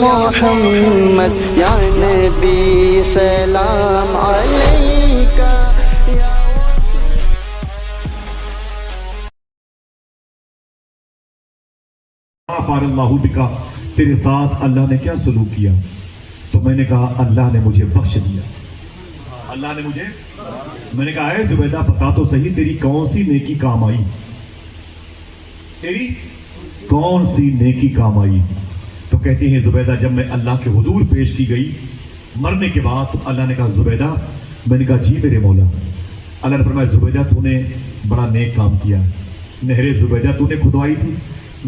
محمد یا نبی سلام علیکہ غفر اللہ بکا، تیرے ساتھ اللہ نے کیا سلوک کیا؟ تو میں نے کہا اللہ نے مجھے بخش دیا، اللہ نے مجھے، میں نے کہا اے زبیدہ بتا تو صحیح تیری کون سی نیکی کام آئی، تیری کون سی نیکی کام آئی؟ تو کہتی ہیں زبیدہ جب میں اللہ کے حضور پیش کی گئی مرنے کے بعد تو اللہ نے کہا زبیدہ، میں نے کہا جی میرے مولا۔ اللہ نے فرمایا زبیدہ تو نے بڑا نیک کام کیا، نہر زبیدہ تو نے کھدوائی تھی،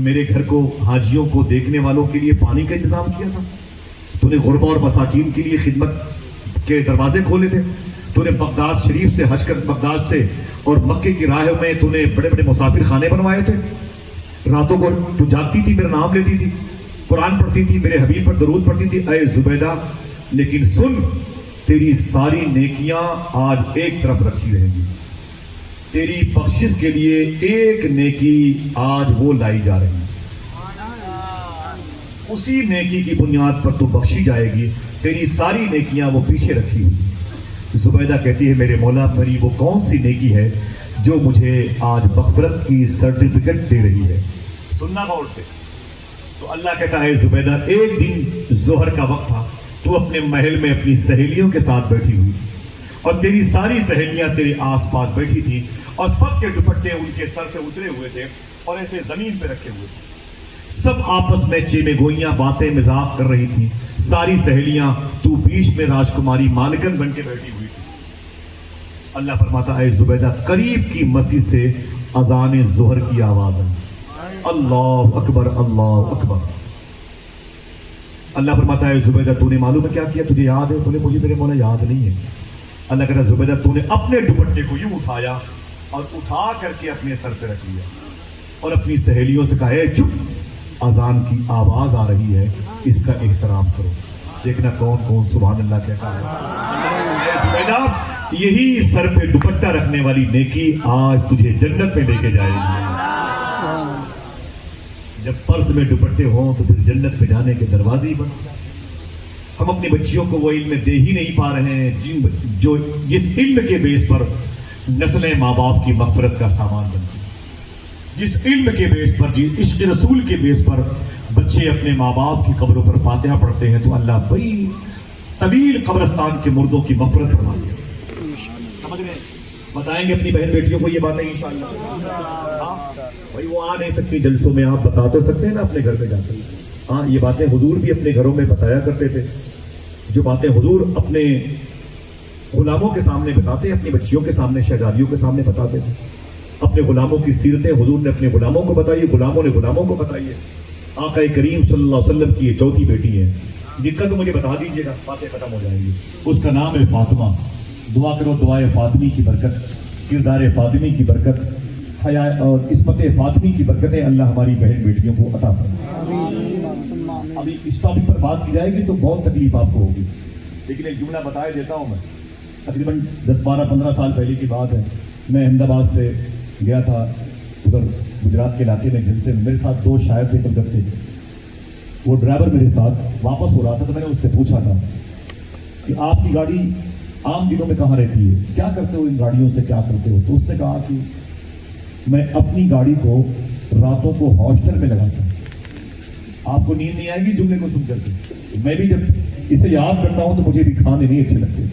میرے گھر کو حاجیوں کو دیکھنے والوں کے لیے پانی کا انتظام کیا تھا، تو نے غربا اور مساکین کے لیے خدمت کے دروازے کھولے تھے، تو نے بغداد شریف سے حج کر بغداد سے اور مکے کی راہ میں تو نے بڑے بڑے مسافر خانے بنوائے تھے، راتوں کو تو جاگتی تھی میرا نام لیتی تھی، قرآن پڑھتی تھی، میرے حبیب پر درود پڑھتی تھی۔ اے زبیدہ لیکن سن، تیری ساری نیکیاں آج ایک طرف رکھی رہیں گی، تیری بخشش کے لیے ایک نیکی آج وہ لائی جا رہی ہے، اسی نیکی کی بنیاد پر تو بخشی جائے گی، تیری ساری نیکیاں وہ پیچھے رکھی ہوئی۔ زبیدہ کہتی ہے میرے مولا میری وہ کون سی نیکی ہے جو مجھے آج مغفرت کی سرٹیفکیٹ دے رہی ہے؟ سننا غور سے۔ تو اللہ کہتا ہے زبیدہ ایک دن ظہر کا وقت تھا، تو اپنے محل میں اپنی سہیلیوں کے ساتھ بیٹھی ہوئی اور تیری ساری سہیلیاں تیرے آس پاس بیٹھی تھی اور سب کے دوپٹے ان کے سر سے اترے ہوئے تھے اور ایسے زمین پہ رکھے ہوئے تھے، سب آپس میں چیمے گوئیاں باتیں مذاق کر رہی تھی، ساری سہیلیاں، تو بیچ میں راجکماری مالکن بن کے بیٹھی ہوئی تھی۔ اللہ فرماتا ہے زبیدہ قریب کی مسجد سے اذان ظہر کی آواز ہے، اللہ اکبر اللہ اکبر۔ اللہ فرماتا ہے زبیدہ تو نے معلوم ہے کیا کیا، تجھے یاد ہے؟ بولے مجھے میرے مولا یاد نہیں ہے۔ اللہ کہتا ہے زبیدہ تو نے اپنے دوپٹے کو یوں اٹھایا اور اٹھا کر کے اپنے سر پہ رکھ لیا اور اپنی سہیلیوں سے کہا ہے چپ، اذان کی آواز آ رہی ہے، اس کا احترام کرو۔ دیکھنا کون کون سبحان اللہ کہتا ہے۔ زبیدہ یہی سر پہ دوپٹہ رکھنے والی نیکی آج تجھے جنت میں لے کے جائے گی۔ جب پرس میں دوپٹے ہوں تو پھر جنت میں جانے کے دروازے ہی بند۔ ہم اپنی بچیوں کو وہ علم دے ہی نہیں پا رہے ہیں جو جس علم کے بیس پر نسلیں ماں باپ کی مغفرت کا سامان بنتی ہیں، جس علم کے بیس پر، جس عشق رسول کے بیس پر بچے اپنے ماں باپ کی قبروں پر فاتحہ پڑھتے ہیں تو اللہ بڑی طویل قبرستان کے مردوں کی مغفرت فرماتے ہیں۔ سمجھ رہے ہیں؟ بتائیں گے اپنی بہن بیٹیوں کو یہ باتیں انشاءاللہ۔ ہاں بھائی وہ آ نہیں سکتی جلسوں میں، آپ بتا تو سکتے ہیں نا اپنے گھر پہ جا کر۔ ہاں یہ باتیں حضور بھی اپنے گھروں میں بتایا کرتے تھے، جو باتیں حضور اپنے غلاموں کے سامنے بتاتے، اپنی بچیوں کے سامنے، شہزادیوں کے سامنے بتاتے تھے۔ اپنے غلاموں کی سیرتیں حضور نے اپنے غلاموں کو بتائی، غلاموں نے غلاموں کو بتائی ہے۔ آقا کریم صلی اللہ علیہ وسلم کی یہ چوتھی بیٹی ہے جن کا تو مجھے بتا دیجیے گا، باتیں ختم ہو جائیں گی۔ اس کا نام ہے فاطمہ۔ دعا کرو دعائے فاطمی کی برکت، کردار فاطمی کی برکت، حیا اور عصمت فاطمی کی برکتیں اللہ ہماری بہن بیٹیوں کو عطا فرمائے۔ ابھی اس ٹاپک پر بات کی جائے گی تو بہت تکلیف آپ کو ہوگی، لیکن ایک جملہ بتایا دیتا ہوں میں۔ تقریباً 10-12-15 سال پہلے کی بات ہے، میں احمد آباد سے گیا تھا ادھر گجرات کے علاقے میں جن سے میرے ساتھ 2 شاعر تھے کلکتے تھے، وہ ڈرائیور میرے ساتھ واپس ہو رہا تھا تو میں نے اس سے پوچھا تھا کہ آپ کی گاڑی عام دنوں میں کہاں رہتی ہے، کیا کرتے ہو ان گاڑیوں سے، کیا کرتے ہو؟ تو اس نے کہا کہ میں اپنی گاڑی کو راتوں کو ہاسٹل میں لگاتا ہوں۔ آپ کو نیند نہیں آئے گی جملے کو سن کر کے؟ میں بھی جب اسے یاد کرتا ہوں تو مجھے بھی کھانے نہیں اچھے لگتے،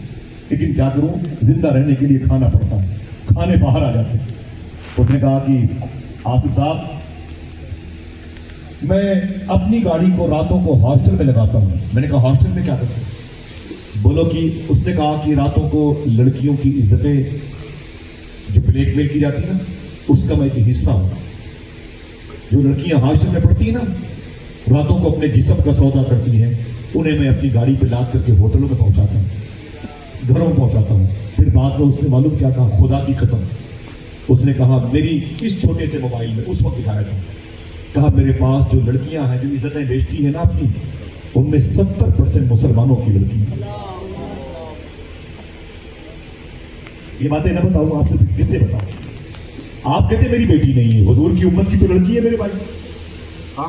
لیکن کیا کروں، زندہ رہنے کے لیے کھانا پڑتا ہے، کھانے باہر آ جاتے ہیں۔ اس نے کہا کہ آصف صاحب میں اپنی گاڑی کو راتوں کو ہاسٹل میں لگاتا ہوں۔ میں نے کہا ہاسٹل میں کیا کرتے ہیں؟ بولو کہ اس نے کہا کہ راتوں کو لڑکیوں کی عزتیں جو بلیک میل کی جاتی ہے نا، اس کا میں ایک حصہ ہوں۔ جو لڑکیاں ہاسٹل میں پڑھتی ہیں نا، راتوں کو اپنے جسم کا سودا کرتی ہیں، انہیں میں اپنی گاڑی پہ لاد کر کے ہوٹلوں میں پہنچاتا ہوں، گھروں میں پہنچاتا ہوں۔ پھر بعد میں اس نے معلوم کیا کہا، خدا کی قسم، اس نے کہا میری اس چھوٹے سے موبائل میں اس وقت دکھایا تھا، کہا میرے پاس جو لڑکیاں ہیں جو عزتیں بیچتی ہیں نا اپنی، ان میں 70% مسلمانوں کی لڑکیاں۔ یہ باتیں نہ بتاؤں آپ سے کس سے بتاؤں؟ آپ کہتے میری بیٹی نہیں ہے، حضور کی امت کی تو لڑکی ہے میرے بھائی۔ ہاں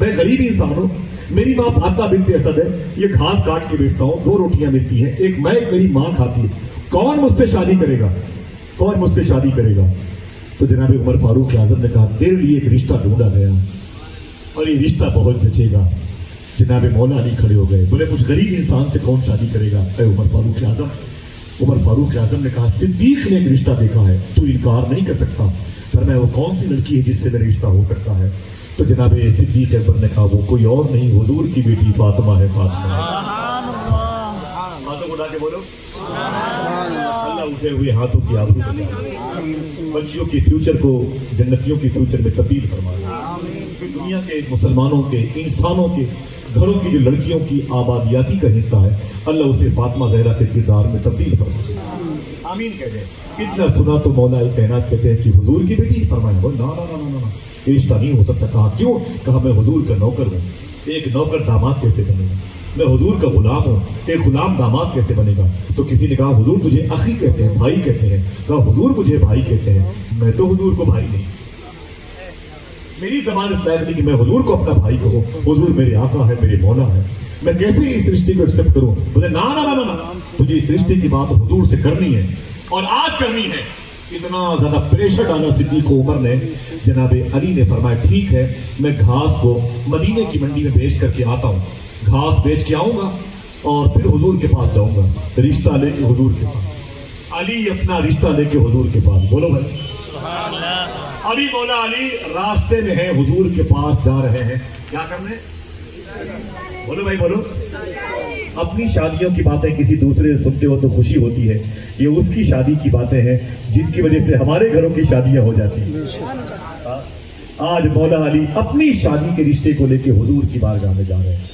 میں غریب انسان ہوں, میری ماں فاطمہ بنت اسد ہے, یہ گھاس کاٹ کے بیچتا ہوں, 2 روٹیاں ملتی ہیں, ایک میں ایک میری ماں کھاتی ہے, کون مجھ سے شادی کرے گا, کون مجھ سے شادی کرے گا؟ تو جناب عمر فاروق اعظم نے کہا تیرے لیے ایک رشتہ ڈھونڈا گیا اور یہ رشتہ بہت بچے گا. جناب مولا علی کھڑے ہو گئے, بولے کچھ غریب انسان سے کون شادی کرے گا؟ اے عمر فاروق اعظم. عمر فاروق اعظم نے کہا صدیق نے ایک رشتہ دیکھا ہے, تو انکار نہیں کر سکتا, فرمایا وہ کون سی لڑکی ہے جس سے میرا رشتہ ہو سکتا ہے؟ تو جناب صدیق اکبر نے کہا وہ کوئی اور نہیں, حضور کی بیٹی فاطمہ ہے. فاطمہ ہاتھوں اٹھا کے بولو اللہ اٹھے ہوئے ہاتھوں کی آبرو بچائے, بچیوں کے فیوچر کو جنتیوں کے فیوچر میں تبدیل فرمائے. دنیا کے مسلمانوں کے انسانوں کے گھروں کی جو لڑکیوں کی آبادیاتی کا حصہ ہے, اللہ اسے فاطمہ زہرا کے کردار میں تبدیل فرمائے. آمین کہتے ہیں. اتنا سنا تو مولا کائنات کہتے ہیں کہ حضور کی بیٹی, فرمایا وہ نا رشتہ نہیں ہو سکتا. کہا کیوں؟ کہا میں حضور کا نوکر ہوں, ایک نوکر داماد کیسے بنے گا؟ میں حضور کا غلام ہوں, ایک غلام داماد کیسے بنے گا؟ تو کسی نے کہا حضور تجھے اخی کہتے ہیں, بھائی کہتے ہیں. کہا حضور مجھے بھائی کہتے ہیں, میں تو حضور کو بھائی نہیں, میری زبان اس لائق نہیں کہ میں حضور کو اپنا بھائی کہوں. حضور میرے آقا ہے, میرے مولا ہے, میں کیسے اس رشتے کو ایکسپٹ کروں؟ بولے نا تجھے اس رشتے کی بات حضور سے کرنی ہے اور آج کرنی ہے. اتنا زیادہ پریشر ڈالا صدیق عمر نے. جناب علی نے فرمایا ٹھیک ہے, میں گھاس کو مدینے کی منڈی میں بیچ کر کے آتا ہوں, گھاس بیچ کے آؤں گا اور پھر حضور کے پاس جاؤں گا, رشتہ لے کے حضور کے پاس. علی اپنا رشتہ لے کے حضور کے پاس, بولو بھائی علی, مولا علی راستے میں ہیں, حضور کے پاس جا رہے ہیں, کیا کرنے؟ بولو بھائی بولو. اپنی شادیوں کی باتیں کسی دوسرے سے سنتے ہو تو خوشی ہوتی ہے, یہ اس کی شادی کی باتیں ہیں جن کی وجہ سے ہمارے گھروں کی شادیاں ہو جاتی ہیں. آج مولا علی اپنی شادی کے رشتے کو لے کے حضور کی بارگاہ میں جا رہے ہیں.